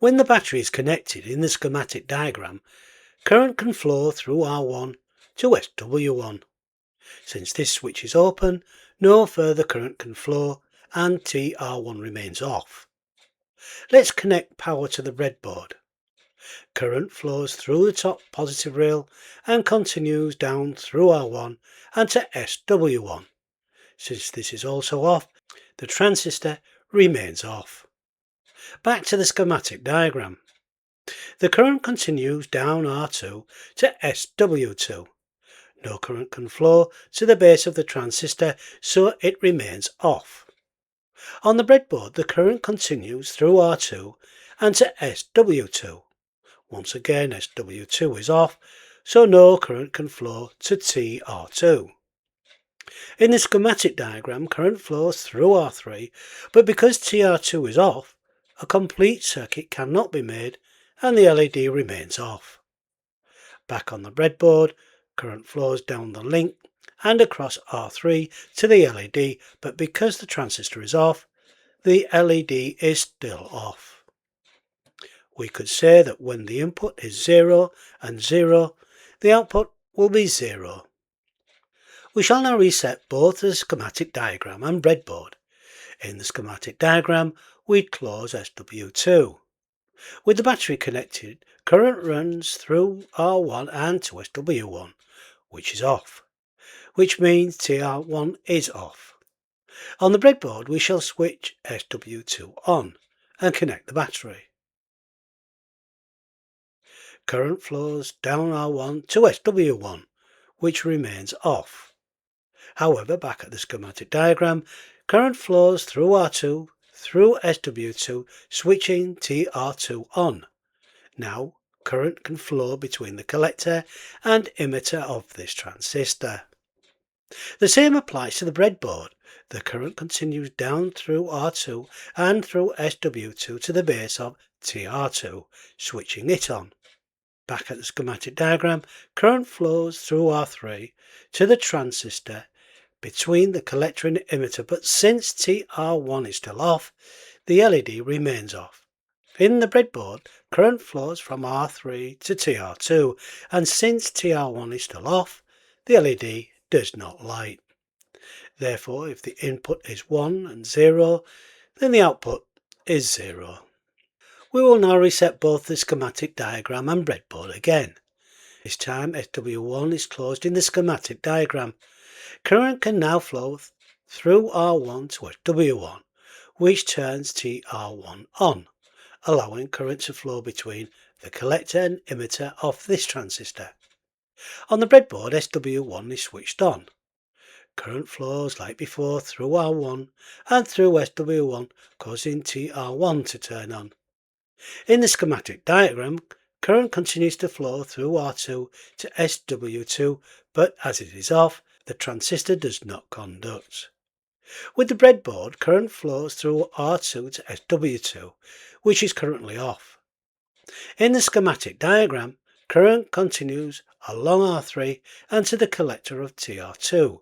When the battery is connected in the schematic diagram, current can flow through R1 to SW1. Since this switch is open, no further current can flow and TR1 remains off. Let's connect power to the breadboard. Current flows through the top positive rail and continues down through R1 and to SW1. Since this is also off, the transistor remains off. Back to the schematic diagram. The current continues down R2 to SW2. No current can flow to the base of the transistor, so it remains off. On the breadboard, the current continues through R2 and to SW2. Once again, SW2 is off, so no current can flow to TR2. In the schematic diagram, current flows through R3, but because TR2 is off, a complete circuit cannot be made and the LED remains off. Back on the breadboard, current flows down the link and across R3 to the LED, but because the transistor is off, the LED is still off. We could say that when the input is 0 and 0, the output will be 0. We shall now reset both the schematic diagram and breadboard. In the schematic diagram, we close SW2. With the battery connected, current runs through R1 and to SW1, which is off, which means TR1 is off. On the breadboard, we shall switch SW2 on and connect the battery. Current flows down R1 to SW1, which remains off. However, back at the schematic diagram, current flows through R2 through SW2, switching TR2 on. Now, current can flow between the collector and emitter of this transistor. The same applies to the breadboard. The current continues down through R2 and through SW2 to the base of TR2, switching it on. Back at the schematic diagram, current flows through R3 to the transistor between the collector and emitter, but since TR1 is still off, the LED remains off. In the breadboard, current flows from R3 to TR2, and since TR1 is still off, the LED does not light. Therefore, if the input is 1 and 0, then the output is 0. We will now reset both the schematic diagram and breadboard again. This time SW1 is closed in the schematic diagram. Current can now flow through R1 to SW1, which turns TR1 on, allowing current to flow between the collector and emitter of this transistor. On the breadboard, SW1 is switched on. Current flows like before through R1 and through SW1, causing TR1 to turn on. In the schematic diagram, current continues to flow through R2 to SW2, but as it is off, the transistor does not conduct. With the breadboard, current flows through R2 to SW2, which is currently off. In the schematic diagram, current continues along R3 and to the collector of TR2,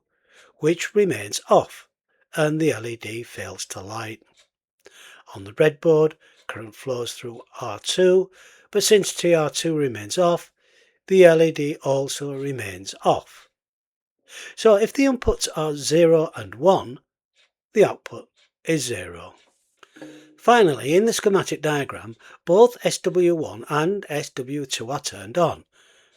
which remains off, and the LED fails to light. On the breadboard, current flows through R2, but since TR2 remains off, the LED also remains off. So if the inputs are 0 and 1, the output is 0. Finally, in the schematic diagram, both SW1 and SW2 are turned on.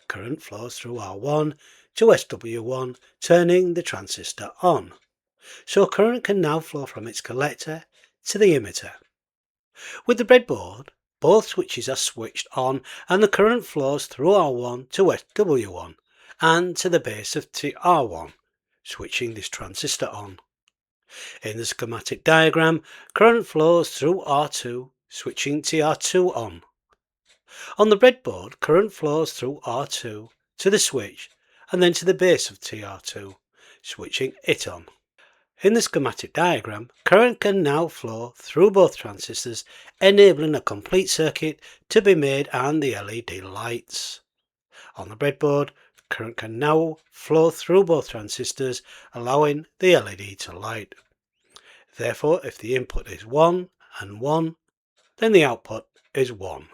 Current flows through R1 to SW1, turning the transistor on. So current can now flow from its collector to the emitter. With the breadboard, both switches are switched on and the current flows through R1 to SW1 and to the base of TR1, switching this transistor on. In the schematic diagram, current flows through R2, switching TR2 on. On the breadboard, current flows through R2 to the switch and then to the base of TR2, switching it on. In the schematic diagram, current can now flow through both transistors, enabling a complete circuit to be made and the LED lights. On the breadboard, current can now flow through both transistors, allowing the LED to light. Therefore, if the input is 1 and 1, then the output is 1.